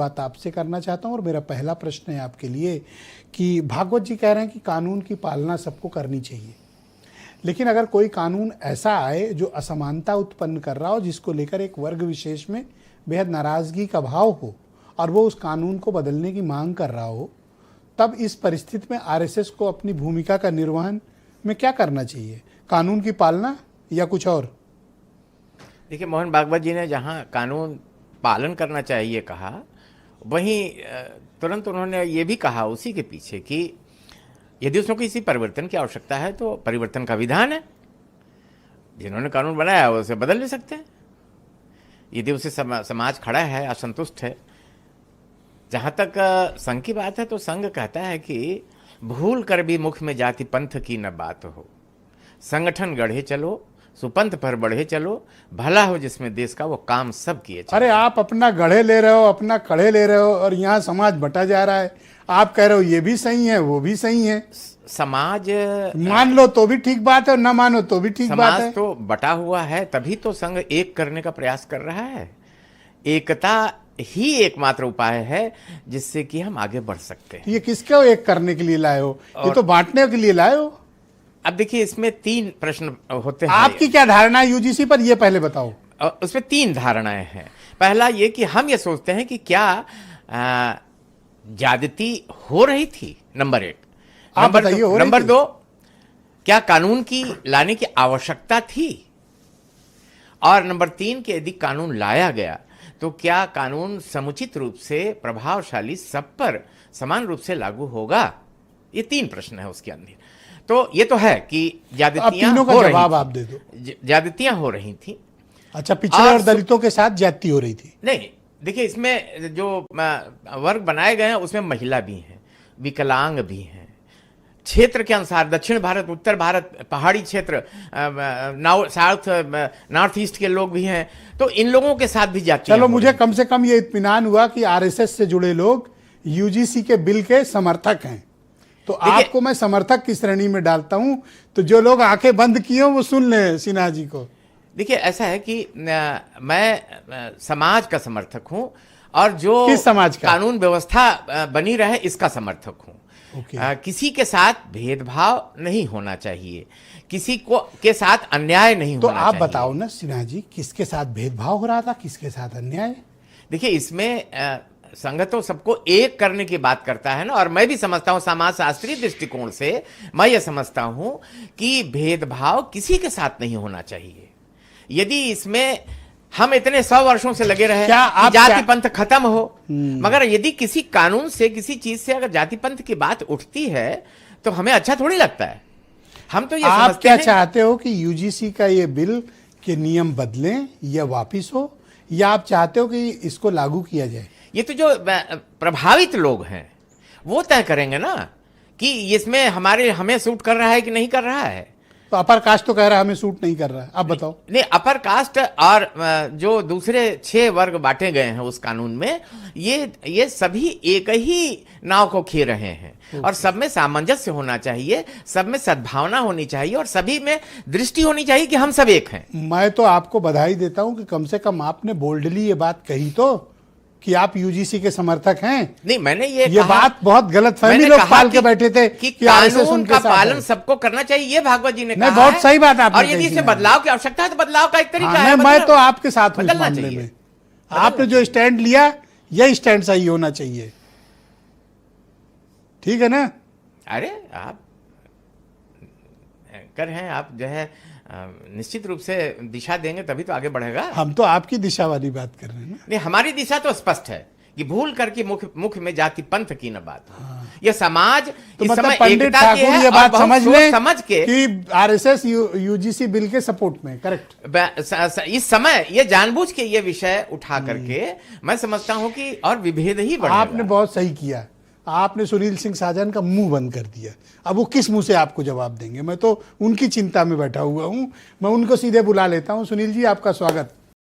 बात आपसे करना चाहता हूं और मेरा पहला प्रश्न है आपके लिए कि भागवत जी कह रहे हैं कि कानून की पालना सबको करनी चाहिए, लेकिन अगर कोई कानून ऐसा आए जो असमानता उत्पन्न कर रहा हो, जिसको लेकर एक वर्ग विशेष में बेहद नाराजगी का भाव हो और वो उस कानून को बदलने की मांग कर रहा हो, तब इस परिस्थिति में आरएसएस को अपनी भूमिका का निर्वहन में क्या करना चाहिए? कानून की पालना या कुछ और? देखिए, मोहन भागवत जी ने जहाँ कानून पालन करना चाहिए कहा, वहीं तुरंत उन्होंने ये भी कहा उसी के पीछे कि यदि उसमें किसी परिवर्तन की आवश्यकता है तो परिवर्तन का विधान है, जिन्होंने कानून बनाया है उसे बदल भी सकते हैं। यदि उसे समाज खड़ा है, असंतुष्ट है। जहाँ तक संघ की बात है तो संघ कहता है कि भूल कर भी मुख में जाति पंथ की न बात हो, संगठन गढ़े चलो, सुपंथ पर बढ़े चलो, भला हो जिसमें देश का वो काम सब किए चलो। अरे आप अपना गढ़े ले रहे हो, अपना कड़े ले रहे हो और यहाँ समाज बटा जा रहा है। आप कह रहे हो ये भी सही है, वो भी सही है। समाज मान लो तो भी ठीक बात है और न मानो तो भी ठीक बात है। समाज तो बटा हुआ है, तभी तो संघ एक करने का प्रयास कर रहा है। एकता ही एकमात्र उपाय है जिससे कि हम आगे बढ़ सकते हैं। ये किसको एक करने के लिए लाए हो? ये तो बांटने के लिए लाए हो। अब देखिए, इसमें 3 प्रश्न होते हैं। आपकी क्या धारणा है यूजीसी पर, ये पहले बताओ। उसमें 3 धारणाएं हैं। पहला ये कि हम ये सोचते हैं कि क्या ज्यादती हो रही थी, नंबर 1। आप बताइए। नंबर 2, क्या कानून की लाने की आवश्यकता थी? और नंबर 3 कि यदि कानून लाया गया तो क्या कानून समुचित रूप से प्रभावशाली सब पर समान रूप से लागू होगा? ये 3 प्रश्न है उसके अंदर। तो ये तो है कि ज्यादतियां हो रही जवाब आप दे दो। ज्यादतियां हो रही थी। अच्छा, पिछड़े और दलितों के साथ ज्यादती हो रही थी? नहीं, देखिए, इसमें जो वर्ग बनाए गए हैं उसमें महिला भी हैं, विकलांग भी हैं। क्षेत्र के अनुसार दक्षिण भारत, उत्तर भारत, पहाड़ी क्षेत्र, साउथ, नॉर्थ ईस्ट के लोग भी हैं। तो इन लोगों के साथ भी जाति। चलो, मुझे कम से कम ये इत्मीनान हुआ कि आरएसएस से जुड़े लोग यूजीसी के बिल के समर्थक हैं। तो आपको मैं समर्थक की श्रेणी में डालता हूं। तो जो लोग आंखें बंद किए वो सुन ले सिन्हा जी को। देखिए, ऐसा है कि मैं समाज का समर्थक हूं और जो किस समाज का? कानून व्यवस्था बनी रहे इसका समर्थक हूं। किसी के साथ भेदभाव नहीं होना चाहिए, किसी को के साथ अन्याय नहीं होना चाहिए। तो आप बताओ ना सिन्हा जी, किसके साथ भेदभाव हो रहा था, किसके साथ अन्याय? देखिए, इसमें संघ तो सबको एक करने की बात करता है ना, और मैं भी समझता हूं समाज शास्त्रीय दृष्टिकोण से मैं ये समझता हूं कि भेदभाव किसी के साथ नहीं होना चाहिए। यदि इसमें हम इतने 100 वर्षों से लगे रहे कि जाति पंथ खत्म हो, मगर यदि किसी कानून से, किसी चीज से अगर जाति पंथ की बात उठती है तो हमें अच्छा थोड़ी लगता है। हम तो ये आप क्या चाहते हो कि यूजीसी का ये बिल के नियम बदलें या वापिस हो, या आप चाहते हो कि इसको लागू किया जाए? ये तो जो प्रभावित लोग हैं वो तय करेंगे ना कि इसमें हमें सूट कर रहा है कि नहीं कर रहा है। तो अपर कास्ट तो कह रहा है हमें सूट नहीं कर रहा है। आप बताओ। नहीं, अपर कास्ट और जो दूसरे 6 वर्ग बांटे गए हैं उस कानून में, ये सभी एक ही नाव को खे रहे हैं। और सब में सामंजस्य होना चाहिए, सब में सद्भावना होनी चाहिए और सभी में दृष्टि होनी चाहिए कि हम सब एक हैं। मैं तो आपको बधाई देता हूं कि कम से कम आपने बोल्डली ये बात कही तो कि आप यूजीसी के समर्थक हैं। नहीं, मैंने ये बात बहुत गलत फहमी लोग पाल के बैठे थे कि कानून का पालन सबको करना चाहिए, ये भागवत जी ने कहा। बहुत सही बात आपने और यदि इसमें बदलाव की आवश्यकता है तो बदलाव का एक तरीका है। मैं तो आपके साथ हूं इस मामले में। आपने जो स्टैंड लिया यही स्टैंड सही होना चाहिए, ठीक है ना? अरे आप एंकर हैं, आप जो है निश्चित रूप से दिशा देंगे तभी तो आगे बढ़ेगा। हम तो आपकी दिशा वाली बात कर रहे हैं ना। नहीं, हमारी दिशा तो स्पष्ट है कि भूल करके मुख में जाति पंथ की न बात हो। ये समाज तो मतलब पंडित ठाकुर ये बात समझ के कि आरएसएस यूजीसी बिल के सपोर्ट में, करेक्ट? इस समय ये जानबूझ के ये विषय उठा करके मैं समझता हूं कि और विभेद ही बढ़ेगा। आपने बहुत सही किया, आपने सुनील सिंह साजन का मुंह बंद कर दिया। अब वो किस मुंह से आपको जवाब देंगे? मैं तो उनकी चिंता में बैठा हुआ हूं, मैं उनको सीधे बुला लेता हूं। सुनील जी, आपका स्वागत।